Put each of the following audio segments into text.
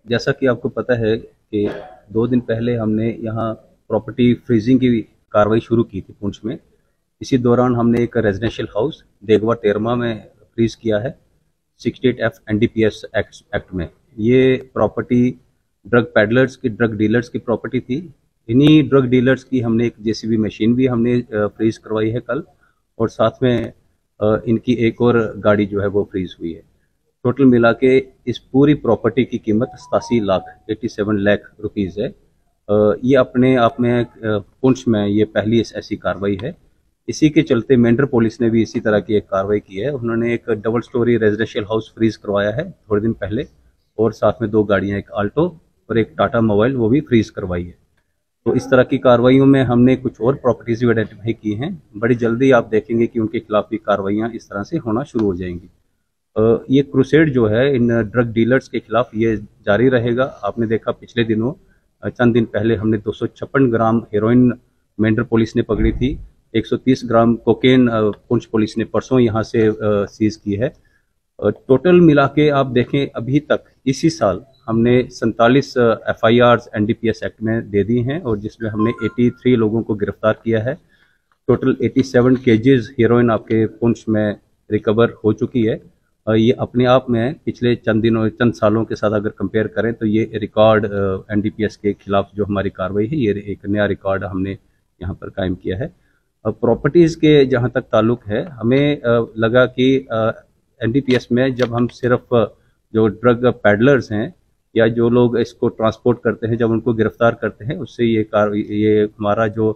जैसा कि आपको पता है कि 2 दिन पहले हमने यहाँ प्रॉपर्टी फ्रीजिंग की कार्रवाई शुरू की थी पुंछ में। इसी दौरान हमने एक रेजिडेंशियल हाउस देगवा टेरमा में फ्रीज किया है 68F NDPS एक्ट में। ये प्रॉपर्टी ड्रग पैडलर्स की, ड्रग डीलर्स की प्रॉपर्टी थी। इन्हीं ड्रग डीलर्स की हमने एक जेसीबी मशीन भी हमने फ्रीज करवाई है कल, और साथ में इनकी एक और गाड़ी जो है वो फ्रीज हुई है। टोटल मिला के इस पूरी प्रॉपर्टी की कीमत 87 लाख रुपीज़ है। ये अपने आप में पुंछ में ये पहली ऐसी कार्रवाई है। इसी के चलते मेंढर पुलिस ने भी इसी तरह की एक कार्रवाई की है। उन्होंने एक double storey residential house freeze करवाया है थोड़े दिन पहले, और साथ में 2 गाड़ियां, एक आल्टो और एक टाटा मोबाइल, वो भी फ्रीज करवाई है। तो इस तरह की कार्रवाइयों में हमने कुछ और प्रॉपर्टीज भी आइडेंटिफाई की हैं। बड़ी जल्दी आप देखेंगे कि उनके खिलाफ भी कार्रवाइयाँ इस तरह से होना शुरू हो जाएंगी। ये क्रूसेड जो है इन ड्रग डीलर्स के खिलाफ ये जारी रहेगा। आपने देखा पिछले दिनों चंद दिन पहले हमने 256 ग्राम हेरोइन मेंढर पुलिस ने पकड़ी थी। 130 ग्राम कोकेन पुंछ पुलिस ने परसों यहाँ से सीज की है। टोटल मिला के आप देखें अभी तक इसी साल हमने 47 FIRs NDPS एक्ट में दे दी हैं, और जिसमें हमने 83 लोगों को गिरफ्तार किया है। टोटल 87 केजीज हीरोइन आपके पुंछ में रिकवर हो चुकी है। ये अपने आप में पिछले चंद सालों के साथ अगर कंपेयर करें तो ये रिकॉर्ड NDPS के खिलाफ जो हमारी कार्रवाई है, ये एक नया रिकॉर्ड हमने यहाँ पर कायम किया है। प्रॉपर्टीज़ के जहाँ तक ताल्लुक है, हमें लगा कि NDPS में जब हम सिर्फ जो ड्रग पैडलर्स हैं या जो लोग इसको ट्रांसपोर्ट करते हैं, जब उनको गिरफ्तार करते हैं, उससे ये हमारा जो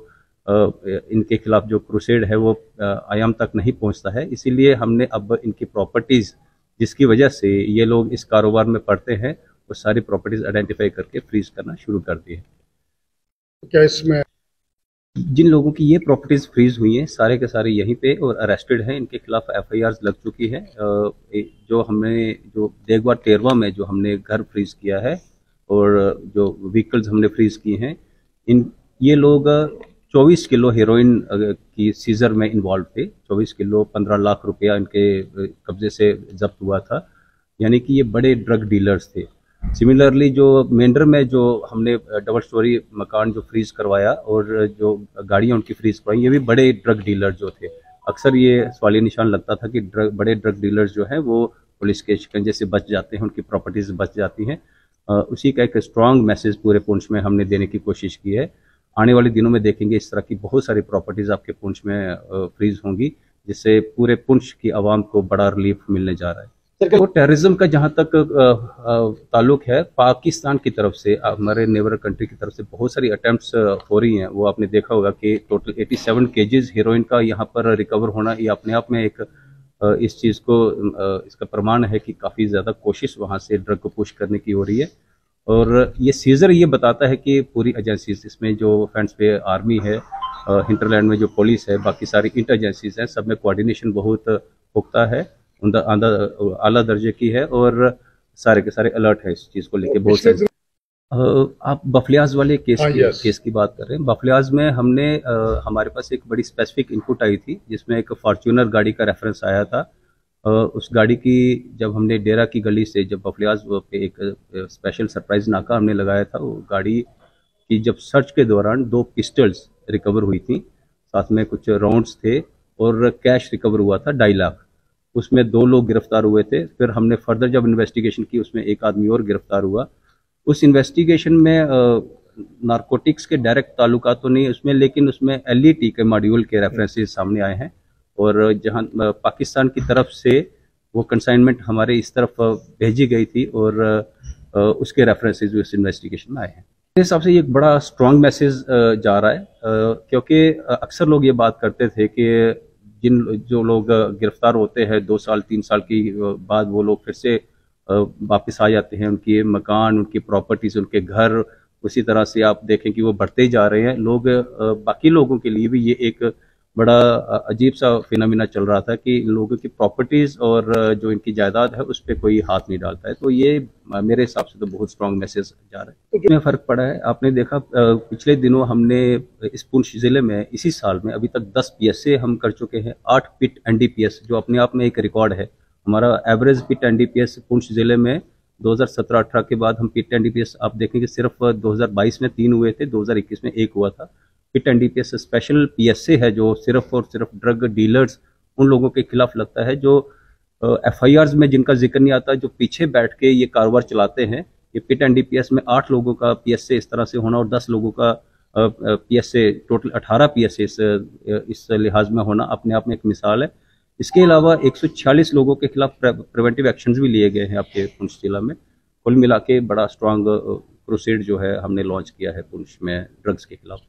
इनके खिलाफ जो क्रूसेड है वो आयाम तक नहीं पहुंचता है। इसीलिए हमने अब इनकी प्रॉपर्टीज़ जिसकी वजह से ये लोग इस कारोबार में पड़ते हैं, वो सारी प्रॉपर्टीज़ आइडेंटिफाई करके फ्रीज करना शुरू कर दी है। क्या इसमें जिन लोगों की ये प्रॉपर्टीज़ फ्रीज हुई हैं सारे के सारे यहीं पे और अरेस्टेड हैं, इनके खिलाफ FIRs लग चुकी है। जो देगवा टेरवा में जो हमने घर फ्रीज किया है और जो व्हीकल्स हमने फ्रीज किए हैं, ये लोग 24 किलो हेरोइन की सीजर में इन्वॉल्व थे। 24 किलो 15 लाख रुपया इनके कब्जे से जब्त हुआ था, यानी कि ये बड़े ड्रग डीलर्स थे। सिमिलरली जो मेंढर में जो हमने डबल स्टोरी मकान जो फ्रीज करवाया और जो गाड़ियाँ उनकी फ्रीज करवाई, ये भी बड़े ड्रग डीलर जो थे। अक्सर ये सवालिया निशान लगता था कि बड़े ड्रग डीलर्स जो हैं वो पुलिस के शिकंजे से बच जाते हैं, उनकी प्रॉपर्टीज बच जाती हैं। उसी का एक स्ट्रॉन्ग मैसेज पूरे पुंछ में हमने देने की कोशिश की है। आने वाले दिनों में देखेंगे इस तरह की बहुत सारी प्रॉपर्टीज आपके पुंछ में फ्रीज होंगी, जिससे पूरे पुंछ की आवाम को बड़ा रिलीफ मिलने जा रहा है। तो टेररिज्म का जहाँ तक ताल्लुक है, पाकिस्तान की तरफ से, हमारे नेबर कंट्री की तरफ से बहुत सारी अटैम्प्ट्स हो रही हैं। वो आपने देखा होगा कि टोटल 87 केजीज हीरोइन का यहाँ पर रिकवर होना, ये अपने आप में एक इस चीज़ को इसका प्रमाण है कि काफ़ी ज़्यादा कोशिश वहाँ से ड्रग को पुश करने की हो रही है। और ये सीजर ये बताता है कि पूरी एजेंसीज, इसमें जो फ्रेंड्स पे आर्मी है, हिंटरलैंड में जो पुलिस है, बाकी सारी इंटर एजेंसीज हैं, सब में कोऑर्डिनेशन बहुत पुख्ता है, आला दर्जे की है, और सारे के सारे अलर्ट है इस चीज़ को लेके। बहुत सारे आप बफलियाज वाले केस की बात कर रहे हैं। बफलियाज में हमने हमारे पास एक बड़ी स्पेसिफिक इनपुट आई थी, जिसमें एक फॉर्च्यूनर गाड़ी का रेफरेंस आया था। उस गाड़ी की जब हमने डेरा की गली से, जब बफलियाज पे एक स्पेशल सरप्राइज नाका हमने लगाया था, वो गाड़ी की जब सर्च के दौरान 2 पिस्टल्स रिकवर हुई थी, साथ में कुछ राउंड्स थे, और कैश रिकवर हुआ था 2.5 लाख। उसमें 2 लोग गिरफ्तार हुए थे। फिर हमने फर्दर जब इन्वेस्टिगेशन की, उसमें एक आदमी और गिरफ्तार हुआ। उस इन्वेस्टिगेशन में नारकोटिक्स के डायरेक्ट ताल्लुकात तो नहीं उसमें, लेकिन उसमें LET के मॉड्यूल के रेफरेंसेस सामने आए हैं, और जहां पाकिस्तान की तरफ से वो कंसाइनमेंट हमारे इस तरफ भेजी गई थी, और उसके रेफरेंसेस उस इन्वेस्टिगेशन में आए हैं। मेरे हिसाब से ये एक बड़ा स्ट्रॉन्ग मैसेज जा रहा है, क्योंकि अक्सर लोग ये बात करते थे कि जो लोग गिरफ्तार होते हैं 2 साल 3 साल की बाद, वो लोग फिर से वापस आ जाते हैं, उनके मकान, उनकी प्रॉपर्टीज, उनके घर उसी तरह से आप देखें कि वो बढ़ते ही जा रहे हैं। लोग बाकी लोगों के लिए भी ये एक बड़ा अजीब सा फिनोमिना चल रहा था कि लोगों की प्रॉपर्टीज और जो इनकी जायदाद है उस पर कोई हाथ नहीं डालता है। तो ये मेरे हिसाब से तो बहुत स्ट्रॉन्ग मैसेज जा रहा है। इसमें फ़र्क पड़ा है। आपने देखा पिछले दिनों हमने इस पुंछ ज़िले में इसी साल में अभी तक 10 PSA हम कर चुके हैं। 8 पिट NDPS, जो अपने आप में एक रिकॉर्ड है। हमारा एवरेज पिट NDPS पुंछ ज़िले में 2017-18 के बाद हम पिट एनडीपीएस आप देखेंगे सिर्फ 2022 में 3 हुए थे, 2021 में 1 हुआ था। पिट एनडीपीएस स्पेशल पीएसए है जो सिर्फ और सिर्फ ड्रग डीलर्स उन लोगों के खिलाफ लगता है जो एफआईआर्स में जिनका जिक्र नहीं आता, जो पीछे बैठ के ये कारोबार चलाते हैं। ये पिट एनडीपीएस में 8 लोगों का पीएसए इस तरह से होना और 10 लोगों का पीएसए, टोटल 18 पीएसए इस लिहाज में होना अपने आप में एक मिसाल है। इसके अलावा 146 लोगों के खिलाफ प्रिवेंटिव एक्शंस भी लिए गए हैं आपके पुंछ जिला में। कुल मिला के बड़ा स्ट्रांग क्रूसेड जो है हमने लॉन्च किया है पुंछ में ड्रग्स के खिलाफ।